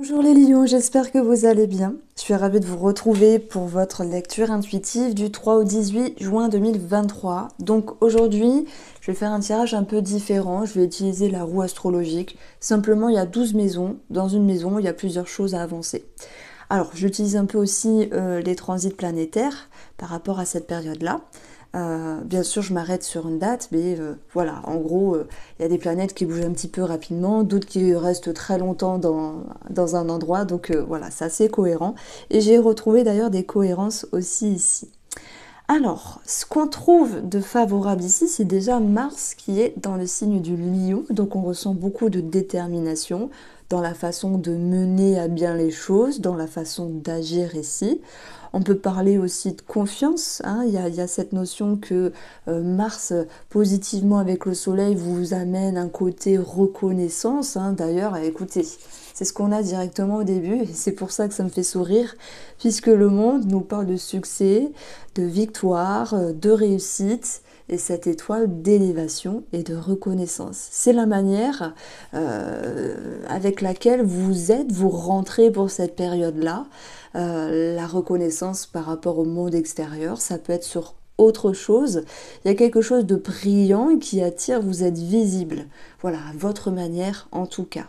Bonjour les lions, j'espère que vous allez bien. Je suis ravie de vous retrouver pour votre lecture intuitive du 3 au 18 juin 2023. Donc aujourd'hui, je vais faire un tirage un peu différent. Je vais utiliser la roue astrologique. Simplement, il y a 12 maisons. Dans une maison, il y a plusieurs choses à avancer. Alors, j'utilise un peu aussi les transits planétaires par rapport à cette période-là. Bien sûr, je m'arrête sur une date, mais voilà, en gros, il y a des planètes qui bougent un petit peu rapidement, d'autres qui restent très longtemps dans un endroit, donc voilà, c'est assez cohérent. Et j'ai retrouvé d'ailleurs des cohérences aussi ici. Alors, ce qu'on trouve de favorable ici, c'est déjà Mars qui est dans le signe du Lion, donc on ressent beaucoup de détermination dans la façon de mener à bien les choses, dans la façon d'agir ici. On peut parler aussi de confiance, hein. Il y a cette notion que Mars, positivement avec le Soleil, vous amène un côté reconnaissance, hein. D'ailleurs, écoutez, c'est ce qu'on a directement au début, et c'est pour ça que ça me fait sourire, puisque le monde nous parle de succès, de victoire, de réussite, et cette étoile d'élévation et de reconnaissance. C'est la manière avec laquelle vous rentrez pour cette période-là. La reconnaissance par rapport au monde extérieur, ça peut être sur autre chose. Il y a quelque chose de brillant qui attire, vous êtes visible. Voilà, à votre manière en tout cas.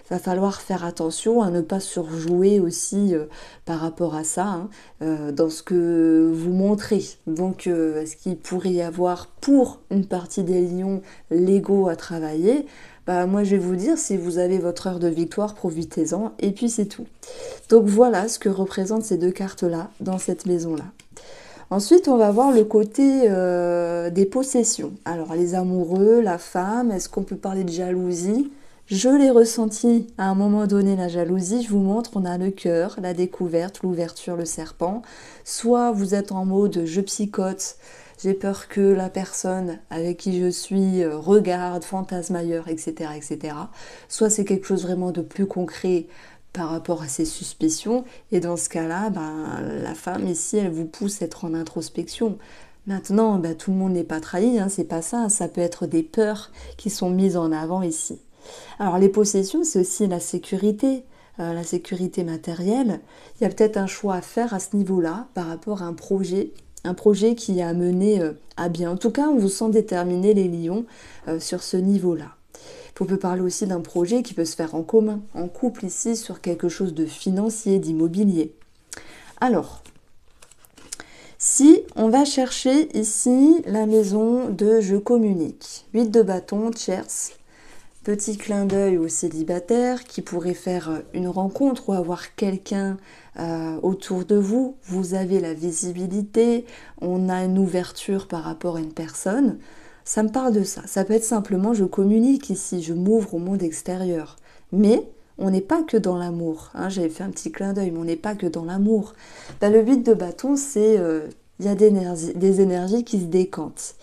Il va falloir faire attention à ne pas surjouer aussi par rapport à ça, hein, dans ce que vous montrez. Donc, est-ce qu'il pourrait y avoir pour une partie des lions l'ego à travailler? Bah, moi, je vais vous dire, si vous avez votre heure de victoire, profitez-en, et puis c'est tout. Donc voilà ce que représentent ces deux cartes-là dans cette maison-là. Ensuite, on va voir le côté des possessions. Alors, les amoureux, la femme, est-ce qu'on peut parler de jalousie? Je l'ai ressenti à un moment donné, la jalousie. Je vous montre, on a le cœur, la découverte, l'ouverture, le serpent. Soit vous êtes en mode je psychote, j'ai peur que la personne avec qui je suis regarde, fantasme ailleurs, etc., etc. Soit c'est quelque chose vraiment de plus concret par rapport à ses suspicions. Et dans ce cas-là, la femme ici, elle vous pousse à être en introspection. Maintenant, tout le monde n'est pas trahi, hein, c'est pas ça. Ça peut être des peurs qui sont mises en avant ici. Alors les possessions, c'est aussi la sécurité matérielle. Il y a peut-être un choix à faire à ce niveau-là par rapport à un projet qui a mené à bien. En tout cas, on vous sent déterminé les lions sur ce niveau-là. On peut parler aussi d'un projet qui peut se faire en commun, en couple ici, sur quelque chose de financier, d'immobilier. Alors, si on va chercher ici la maison de je communique, 8 de bâton, tierce, petit clin d'œil aux célibataires qui pourraient faire une rencontre ou avoir quelqu'un autour de vous. Vous avez la visibilité, on a une ouverture par rapport à une personne. Ça me parle de ça. Ça peut être simplement je communique ici, je m'ouvre au monde extérieur. Mais on n'est pas que dans l'amour. Hein, j'avais fait un petit clin d'œil, mais on n'est pas que dans l'amour. Le 8 de bâton, c'est il y a des énergies qui se décantent.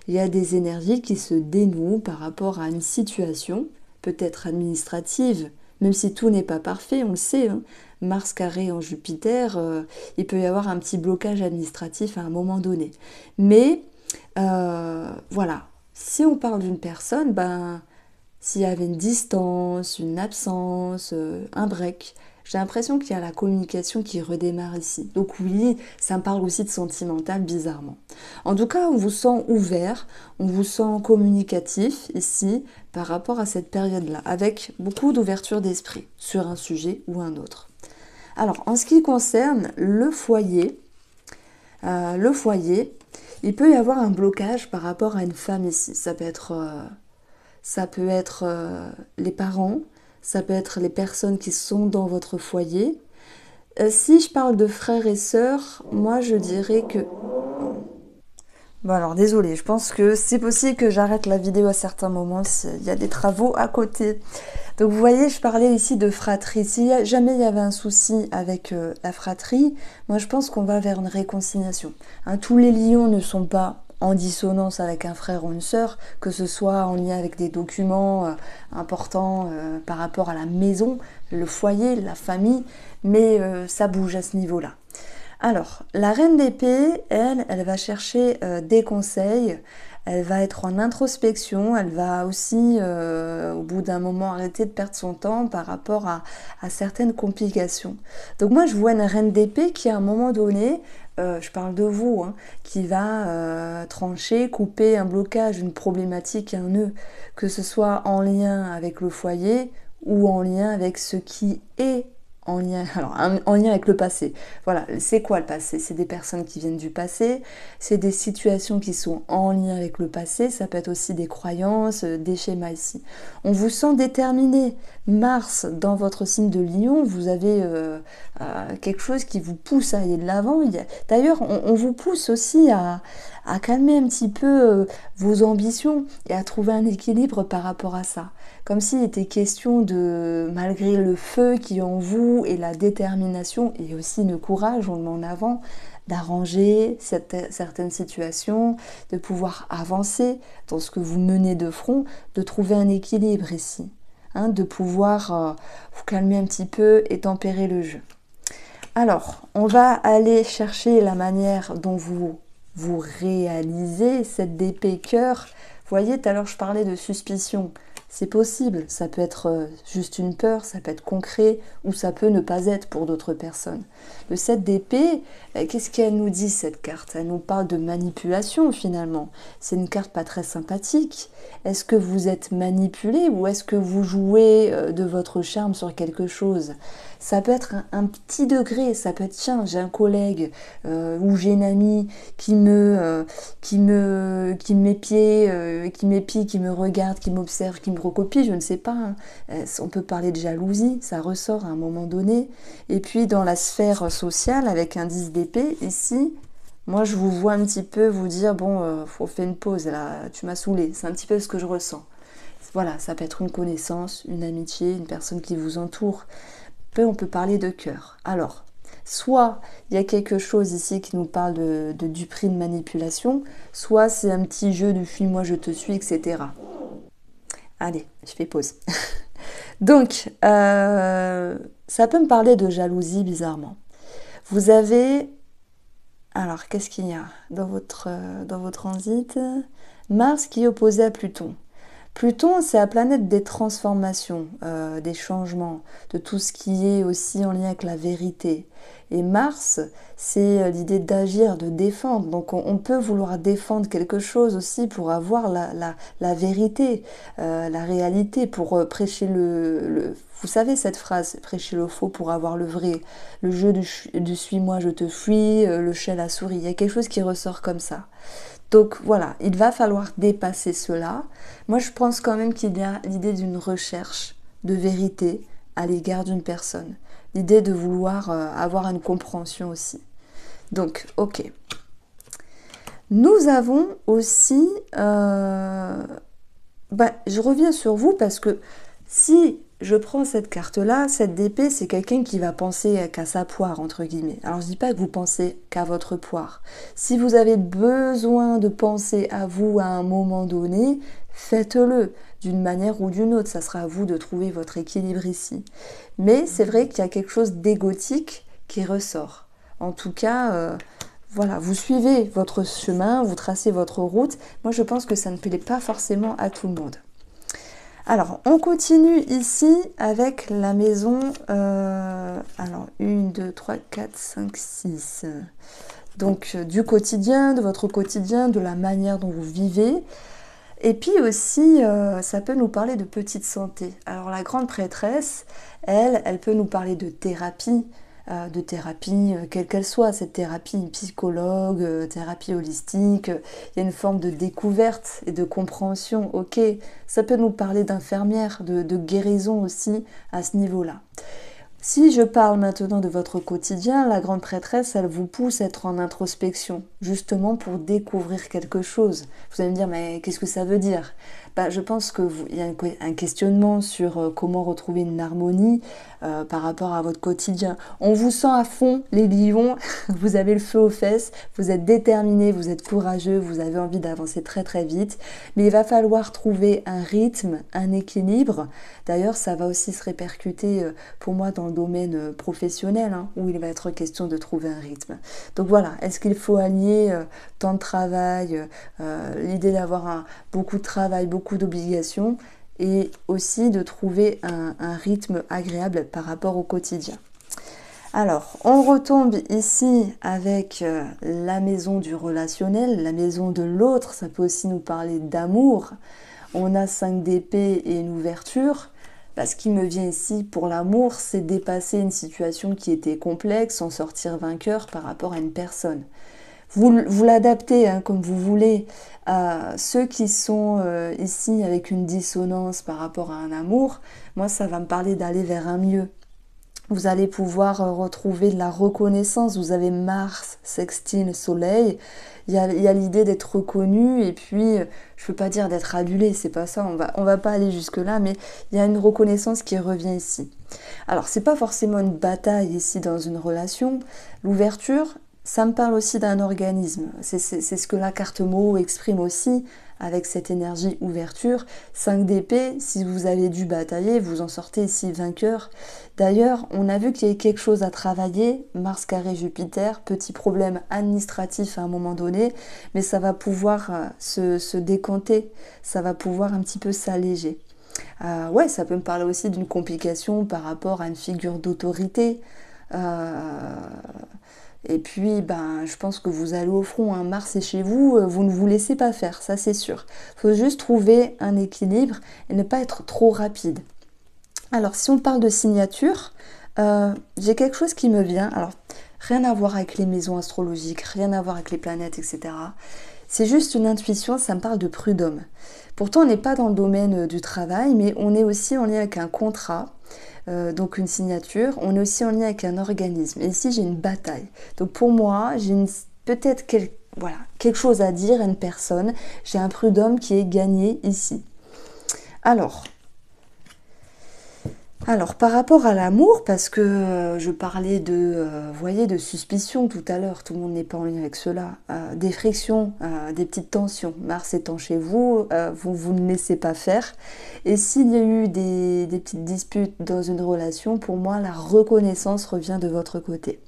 Il y a des énergies qui se dénouent par rapport à une situation, peut-être administrative, même si tout n'est pas parfait, on le sait. Hein. Mars carré en Jupiter, il peut y avoir un petit blocage administratif à un moment donné. Mais voilà, si on parle d'une personne, s'il y avait une distance, une absence, un break, j'ai l'impression qu'il y a la communication qui redémarre ici. Donc oui, ça me parle aussi de sentimental, bizarrement. En tout cas, on vous sent ouvert, on vous sent communicatif ici par rapport à cette période-là, avec beaucoup d'ouverture d'esprit sur un sujet ou un autre. Alors, en ce qui concerne le foyer, il peut y avoir un blocage par rapport à une femme ici. Ça peut être les parents, ça peut être les personnes qui sont dans votre foyer. Si je parle de frères et sœurs, moi je dirais que... Bon alors désolée, je pense que c'est possible que j'arrête la vidéo à certains moments s'il y a des travaux à côté. Donc vous voyez, je parlais ici de fratrie. Si jamais il y avait un souci avec la fratrie, moi je pense qu'on va vers une réconciliation. Hein, tous les lions ne sont pas en dissonance avec un frère ou une sœur, que ce soit en lien avec des documents importants par rapport à la maison, le foyer, la famille, mais ça bouge à ce niveau-là. Alors, la reine d'épée, elle va chercher des conseils, elle va être en introspection, elle va aussi, au bout d'un moment, arrêter de perdre son temps par rapport à certaines complications. Donc moi, je vois une reine d'épée qui, à un moment donné, je parle de vous, hein, qui va trancher, couper un blocage, une problématique, un nœud, que ce soit en lien avec le foyer ou en lien avec ce qui est en lien, alors, en lien avec le passé. Voilà, c'est quoi le passé? C'est des personnes qui viennent du passé, c'est des situations qui sont en lien avec le passé, ça peut être aussi des croyances, des schémas ici. On vous sent déterminé. Mars, dans votre signe de Lion, vous avez quelque chose qui vous pousse à aller de l'avant. D'ailleurs, on vous pousse aussi à calmer un petit peu vos ambitions et à trouver un équilibre par rapport à ça. Comme s'il était question de, malgré le feu qui est en vous et la détermination et aussi le courage, on le met en avant, d'arranger certaines situations, de pouvoir avancer dans ce que vous menez de front, de trouver un équilibre ici, hein, de pouvoir vous calmer un petit peu et tempérer le jeu. Alors, on va aller chercher la manière dont vous réalisez cette d'épée cœur. Vous voyez, tout à l'heure je parlais de suspicion. C'est possible, ça peut être juste une peur, ça peut être concret ou ça peut ne pas être pour d'autres personnes. Le 7 d'épée, qu'est-ce qu'elle nous dit cette carte? Elle nous parle de manipulation finalement. C'est une carte pas très sympathique. Est-ce que vous êtes manipulé ou est-ce que vous jouez de votre charme sur quelque chose? Ça peut être un petit degré, ça peut être tiens, j'ai un collègue ou j'ai une amie qui m'épie, qui me regarde, qui m'observe, qui me recopie, je ne sais pas. Hein. On peut parler de jalousie, ça ressort à un moment donné. Et puis dans la sphère sociale, avec un 10 d'épée, ici, moi je vous vois un petit peu vous dire, bon, faut faire une pause, là, tu m'as saoulé. C'est un petit peu ce que je ressens. Voilà, ça peut être une connaissance, une amitié, une personne qui vous entoure. On peut parler de cœur. Alors, soit il y a quelque chose ici qui nous parle de duperie, de manipulation, soit c'est un petit jeu de fuis-moi, je te suis, etc. Allez, je fais pause. Donc, ça peut me parler de jalousie bizarrement. Vous avez... Alors, qu'est-ce qu'il y a dans vos transits? Mars qui est opposé à Pluton. Pluton, c'est la planète des transformations, des changements, de tout ce qui est aussi en lien avec la vérité. Et Mars, c'est l'idée d'agir, de défendre. Donc on peut vouloir défendre quelque chose aussi pour avoir la vérité, la réalité, pour prêcher Vous savez cette phrase, prêcher le faux pour avoir le vrai. Le jeu du suis-moi, je te fuis, le chat, la souris. Il y a quelque chose qui ressort comme ça. Donc voilà, il va falloir dépasser cela. Moi, je pense quand même qu'il y a l'idée d'une recherche de vérité à l'égard d'une personne. L'idée de vouloir avoir une compréhension aussi. Donc, ok. Nous avons aussi... je reviens sur vous parce que si je prends cette carte-là, cette d'épée, c'est quelqu'un qui va penser qu'à sa poire, entre guillemets. Alors, je dis pas que vous pensez qu'à votre poire. Si vous avez besoin de penser à vous à un moment donné, faites-le d'une manière ou d'une autre. Ça sera à vous de trouver votre équilibre ici. Mais c'est vrai qu'il y a quelque chose d'égotique qui ressort. En tout cas... voilà, vous suivez votre chemin, vous tracez votre route. Moi, je pense que ça ne plaît pas forcément à tout le monde. Alors, on continue ici avec la maison, alors 1, 2, 3, 4, 5, 6. Donc, du quotidien, de votre quotidien, de la manière dont vous vivez. Et puis aussi, ça peut nous parler de petite santé. Alors, la grande prêtresse, elle peut nous parler de thérapie, quelle qu'elle soit, cette thérapie psychologue, thérapie holistique, il y a une forme de découverte et de compréhension, ok, ça peut nous parler d'infirmière, de guérison aussi à ce niveau-là. Si je parle maintenant de votre quotidien, la grande prêtresse, elle vous pousse à être en introspection, justement pour découvrir quelque chose. Vous allez me dire, mais qu'est-ce que ça veut dire? Je pense qu'il y a un questionnement sur comment retrouver une harmonie, par rapport à votre quotidien. On vous sent à fond, les lions, vous avez le feu aux fesses, vous êtes déterminés, vous êtes courageux, vous avez envie d'avancer très très vite, mais il va falloir trouver un rythme, un équilibre. D'ailleurs, ça va aussi se répercuter pour moi dans le domaine professionnel, hein, où il va être question de trouver un rythme. Donc voilà, est-ce qu'il faut allier temps de travail, l'idée d'avoir beaucoup de travail, beaucoup d'obligations, et aussi de trouver un rythme agréable par rapport au quotidien. Alors, on retombe ici avec la maison du relationnel, la maison de l'autre, ça peut aussi nous parler d'amour. On a 5 d'épée et une ouverture. Ce qui me vient ici pour l'amour, c'est dépasser une situation qui était complexe, en sortir vainqueur par rapport à une personne. Vous l'adaptez hein, comme vous voulez. Ceux qui sont ici avec une dissonance par rapport à un amour, moi ça va me parler d'aller vers un mieux. Vous allez pouvoir retrouver de la reconnaissance. Vous avez Mars, sextile, Soleil. Il y a l'idée d'être reconnu et puis, je ne peux pas dire d'être adulé, c'est pas ça, on va pas aller jusque-là, mais il y a une reconnaissance qui revient ici. Alors, c'est pas forcément une bataille ici dans une relation. L'ouverture, ça me parle aussi d'un organisme. C'est ce que la carte mot exprime aussi avec cette énergie ouverture. 5 d'épée, si vous avez dû batailler, vous en sortez ici vainqueur. D'ailleurs, on a vu qu'il y avait quelque chose à travailler. Mars carré Jupiter, petit problème administratif à un moment donné, mais ça va pouvoir se décanter, ça va pouvoir un petit peu s'alléger. Ouais, ça peut me parler aussi d'une complication par rapport à une figure d'autorité. Et puis, je pense que vous allez au front, hein. Mars est chez vous, vous ne vous laissez pas faire, ça c'est sûr. Il faut juste trouver un équilibre et ne pas être trop rapide. Alors, si on parle de signature, j'ai quelque chose qui me vient. Alors, rien à voir avec les maisons astrologiques, rien à voir avec les planètes, etc. C'est juste une intuition, ça me parle de prud'homme. Pourtant, on n'est pas dans le domaine du travail, mais on est aussi en lien avec un contrat. Donc une signature, on est aussi en lien avec un organisme. Et ici, j'ai une bataille. Donc pour moi, j'ai peut-être quelque chose à dire à une personne. J'ai un prud'homme qui est gagné ici. Alors, par rapport à l'amour, parce que je parlais de suspicion tout à l'heure, tout le monde n'est pas en lien avec cela, des frictions, des petites tensions. Mars étant chez vous, vous ne laissez pas faire. Et s'il y a eu des petites disputes dans une relation, pour moi, la reconnaissance revient de votre côté.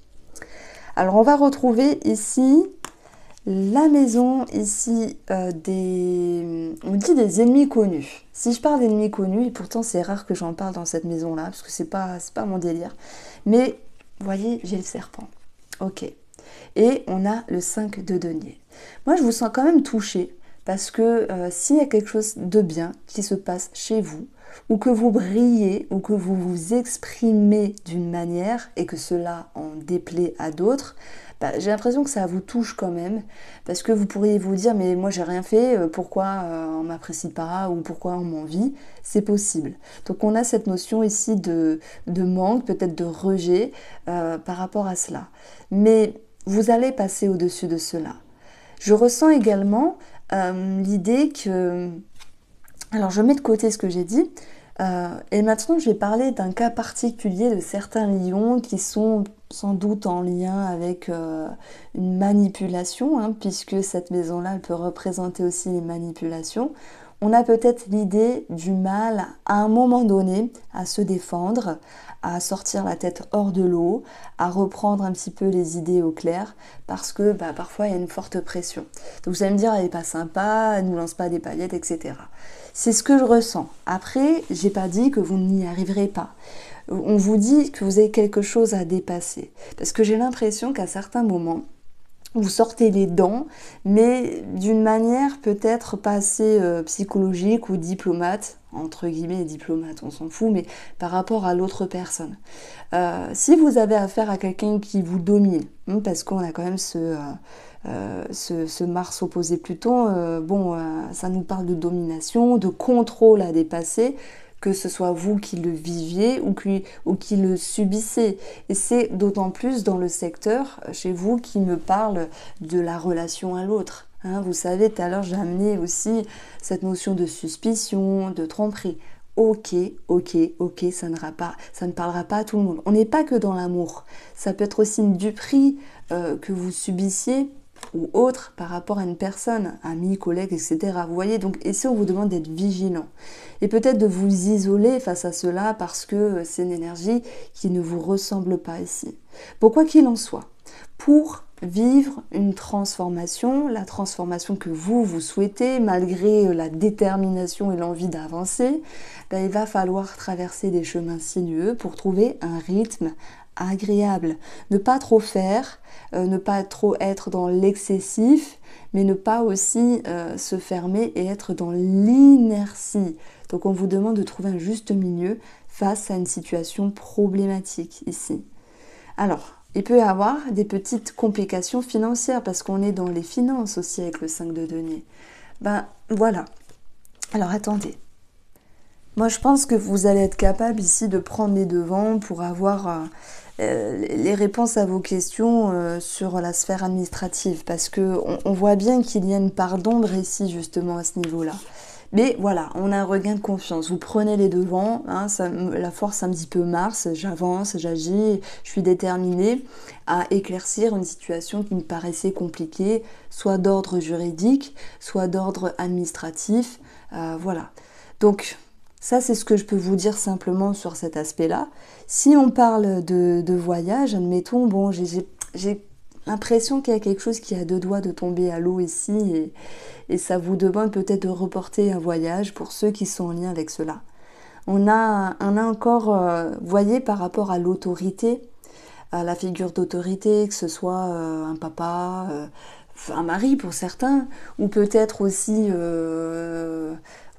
Alors, on va retrouver ici la maison, ici, on dit des ennemis connus. Si je parle d'ennemis connus, et pourtant c'est rare que j'en parle dans cette maison-là, parce que c'est pas mon délire, mais vous voyez, j'ai le serpent. Ok. Et on a le 5 de denier. Moi, je vous sens quand même touchée, parce que s'il y a quelque chose de bien qui se passe chez vous, ou que vous brillez, ou que vous vous exprimez d'une manière, et que cela en déplaît à d'autres, j'ai l'impression que ça vous touche quand même, parce que vous pourriez vous dire, mais moi j'ai rien fait, pourquoi on m'apprécie pas, ou pourquoi on m'envie, c'est possible. Donc on a cette notion ici de manque, peut-être de rejet par rapport à cela. Mais vous allez passer au-dessus de cela. Je ressens également l'idée que... Alors je mets de côté ce que j'ai dit, et maintenant je vais parler d'un cas particulier de certains lions qui sont sans doute en lien avec une manipulation, hein, puisque cette maison-là, elle peut représenter aussi les manipulations. On a peut-être l'idée du mal à un moment donné à se défendre, à sortir la tête hors de l'eau, à reprendre un petit peu les idées au clair, parce que parfois il y a une forte pression. Donc vous allez me dire, elle n'est pas sympa, elle ne nous lance pas des paillettes, etc. C'est ce que je ressens. Après, j'ai pas dit que vous n'y arriverez pas. On vous dit que vous avez quelque chose à dépasser. Parce que j'ai l'impression qu'à certains moments, vous sortez les dents, mais d'une manière peut-être pas assez psychologique ou diplomate, entre guillemets diplomate, on s'en fout, mais par rapport à l'autre personne. Si vous avez affaire à quelqu'un qui vous domine, parce qu'on a quand même ce Mars opposé Pluton, ça nous parle de domination, de contrôle à dépasser, que ce soit vous qui le viviez ou qui le subissez. Et c'est d'autant plus dans le secteur chez vous qui me parle de la relation à l'autre. Hein, vous savez, tout à l'heure j'ai amené aussi cette notion de suspicion, de tromperie. ok, ok, ça ne parlera pas à tout le monde. On n'est pas que dans l'amour. Ça peut être aussi une duperie que vous subissiez ou autre par rapport à une personne, ami, collègue, etc. Vous voyez, donc ici on vous demande d'être vigilant et peut-être de vous isoler face à cela parce que c'est une énergie qui ne vous ressemble pas ici. Bon, quoi qu'il en soit, pour vivre une transformation, la transformation que vous souhaitez, malgré la détermination et l'envie d'avancer, ben, il va falloir traverser des chemins sinueux pour trouver un rythme agréable. Ne pas trop faire, ne pas trop être dans l'excessif, mais ne pas aussi se fermer et être dans l'inertie. Donc on vous demande de trouver un juste milieu face à une situation problématique ici. Alors, il peut y avoir des petites complications financières parce qu'on est dans les finances aussi avec le 5 de denier. Ben voilà. Alors attendez. Moi je pense que vous allez être capable ici de prendre les devants pour avoir les réponses à vos questions sur la sphère administrative parce que on voit bien qu'il y a une part d'ombre ici justement à ce niveau-là. Mais voilà, on a un regain de confiance. Vous prenez les devants, hein, la force un petit peu Mars, j'avance, j'agis, je suis déterminée à éclaircir une situation qui me paraissait compliquée, soit d'ordre juridique, soit d'ordre administratif. Voilà. Donc, ça, c'est ce que je peux vous dire simplement sur cet aspect-là. Si on parle de voyage, admettons, bon, j'ai l'impression qu'il y a quelque chose qui a deux doigts de tomber à l'eau ici et ça vous demande peut-être de reporter un voyage pour ceux qui sont en lien avec cela. On a encore, voyez, par rapport à l'autorité, à la figure d'autorité, que ce soit un papa, un mari pour certains, ou peut-être aussi,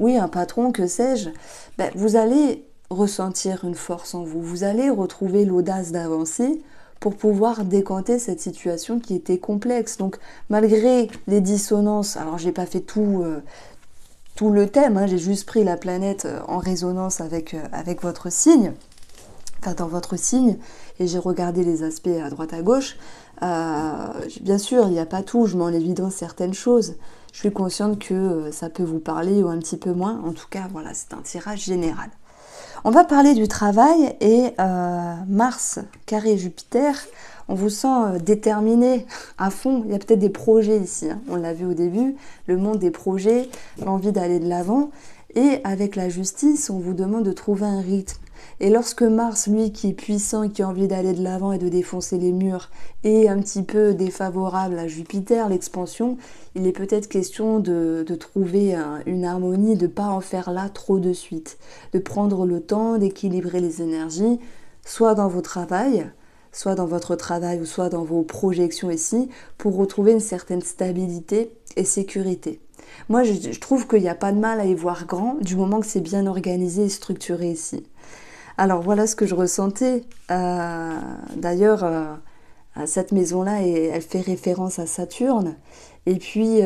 oui, un patron, que sais-je, ben, vous allez ressentir une force en vous, vous allez retrouver l'audace d'avancer pour pouvoir décanter cette situation qui était complexe. Donc malgré les dissonances, alors j'ai pas fait tout le thème, hein, j'ai juste pris la planète en résonance avec votre signe, enfin dans votre signe, et j'ai regardé les aspects à droite à gauche. Bien sûr, il n'y a pas tout, je mets en évidence certaines choses. Je suis consciente que ça peut vous parler ou un petit peu moins. En tout cas, voilà, c'est un tirage général. On va parler du travail et Mars, carré Jupiter, on vous sent déterminé à fond. Il y a peut-être des projets ici, hein. On l'a vu au début, le monde des projets, l'envie d'aller de l'avant. Et avec la justice, on vous demande de trouver un rythme. Et lorsque Mars, lui, qui est puissant et qui a envie d'aller de l'avant et de défoncer les murs, est un petit peu défavorable à Jupiter, l'expansion, il est peut-être question de trouver une harmonie, de ne pas en faire là trop de suite, de prendre le temps d'équilibrer les énergies, soit dans vos travails, soit dans votre travail ou soit dans vos projections ici, pour retrouver une certaine stabilité et sécurité. Moi, je trouve qu'il n'y a pas de mal à y voir grand, du moment que c'est bien organisé et structuré ici. Alors voilà ce que je ressentais. D'ailleurs, cette maison-là, elle fait référence à Saturne. Et puis,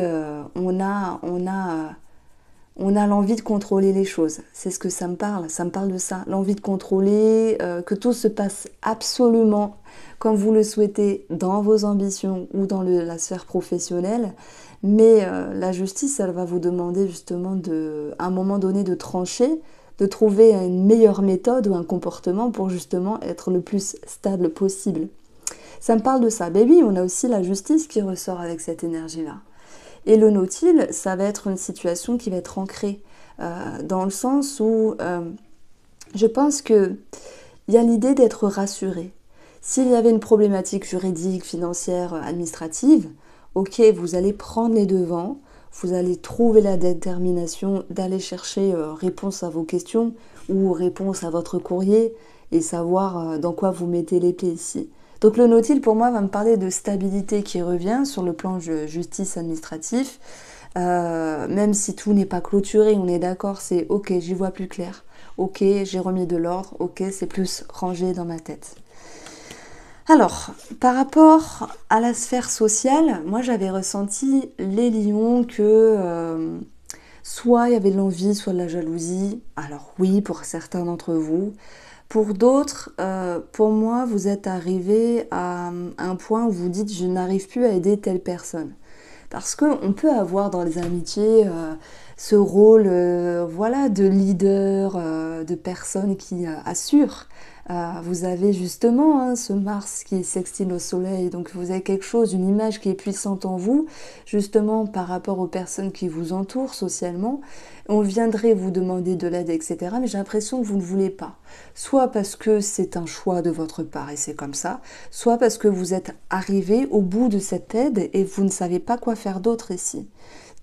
on a l'envie de contrôler les choses. C'est ce que ça me parle. Ça me parle de ça. L'envie de contrôler, que tout se passe absolument comme vous le souhaitez dans vos ambitions ou dans la sphère professionnelle. Mais la justice, elle va vous demander justement, à un moment donné, de trancher, de trouver une meilleure méthode ou un comportement pour justement être le plus stable possible. Ça me parle de ça. Ben oui, on a aussi la justice qui ressort avec cette énergie-là. Et le nautile, ça va être une situation qui va être ancrée, dans le sens où je pense qu'il y a l'idée d'être rassuré. S'il y avait une problématique juridique, financière, administrative, ok, vous allez prendre les devants, vous allez trouver la détermination d'aller chercher réponse à vos questions ou réponse à votre courrier et savoir dans quoi vous mettez les pieds ici. Donc le nautile pour moi va me parler de stabilité qui revient sur le plan justice administratif, même si tout n'est pas clôturé, on est d'accord, c'est ok, j'y vois plus clair, ok, j'ai remis de l'ordre, ok, c'est plus rangé dans ma tête. Alors, par rapport à la sphère sociale, moi j'avais ressenti les lions que soit il y avait de l'envie, soit de la jalousie. Alors oui, pour certains d'entre vous. Pour d'autres, pour moi, vous êtes arrivé à un point où vous dites « je n'arrive plus à aider telle personne ». Parce qu'on peut avoir dans les amitiés ce rôle voilà, de leader, de personne qui assure. Vous avez justement hein, ce Mars qui est sextile au Soleil, donc vous avez quelque chose, une image qui est puissante en vous, justement par rapport aux personnes qui vous entourent socialement. On viendrait vous demander de l'aide, etc. Mais j'ai l'impression que vous ne voulez pas. Soit parce que c'est un choix de votre part et c'est comme ça, soit parce que vous êtes arrivé au bout de cette aide et vous ne savez pas quoi faire d'autre ici.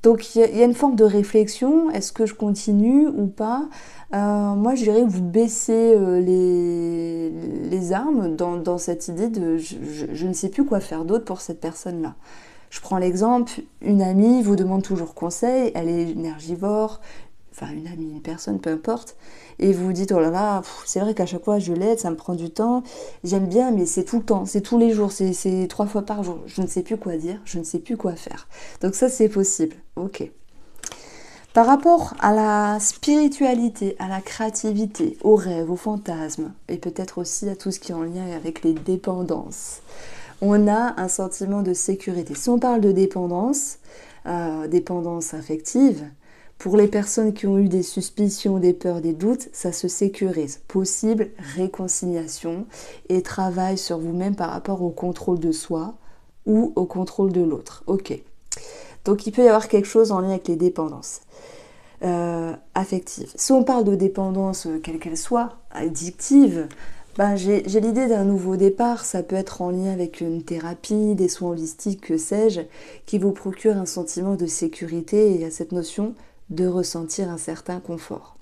Donc il y a une forme de réflexion, est-ce que je continue ou pas? Moi je dirais que vous baissez les armes dans cette idée de je ne sais plus quoi faire d'autre pour cette personne-là. Je prends l'exemple, une amie vous demande toujours conseil, elle est énergivore, enfin une amie, une personne, peu importe, et vous vous dites, oh là là, c'est vrai qu'à chaque fois je l'aide, ça me prend du temps, j'aime bien, mais c'est tout le temps, c'est tous les jours, c'est 3 fois par jour, je ne sais plus quoi dire, je ne sais plus quoi faire. Donc ça c'est possible, ok. Par rapport à la spiritualité, à la créativité, aux rêves, aux fantasmes, et peut-être aussi à tout ce qui est en lien avec les dépendances, on a un sentiment de sécurité. Si on parle de dépendance, dépendance affective, pour les personnes qui ont eu des suspicions, des peurs, des doutes, ça se sécurise. Possible réconciliation et travail sur vous-même par rapport au contrôle de soi ou au contrôle de l'autre. Ok. Donc il peut y avoir quelque chose en lien avec les dépendances affectives. Si on parle de dépendance, quelle qu'elle soit, addictive, ben, j'ai l'idée d'un nouveau départ, ça peut être en lien avec une thérapie, des soins holistiques, que sais-je, qui vous procure un sentiment de sécurité et il y a cette notion de ressentir un certain confort.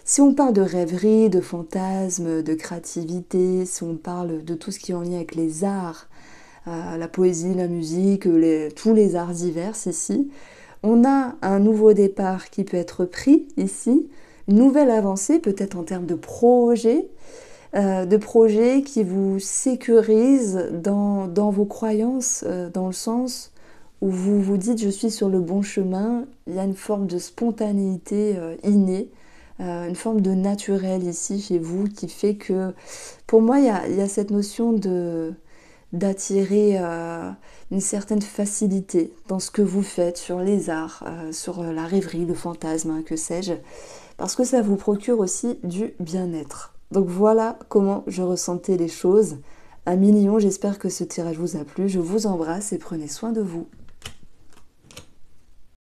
Si on parle de rêverie, de fantasmes, de créativité, si on parle de tout ce qui est en lien avec les arts, la poésie, la musique, tous les arts divers ici, on a un nouveau départ qui peut être pris ici, une nouvelle avancée peut-être en termes de projets qui vous sécurisent dans vos croyances, dans le sens où vous vous dites je suis sur le bon chemin, il y a une forme de spontanéité innée, une forme de naturel ici chez vous qui fait que, pour moi, il y a cette notion d'attirer une certaine facilité dans ce que vous faites sur les arts, sur la rêverie, le fantasme, hein, que sais-je, parce que ça vous procure aussi du bien-être. Donc voilà comment je ressentais les choses. 1 million, j'espère que ce tirage vous a plu. Je vous embrasse et prenez soin de vous.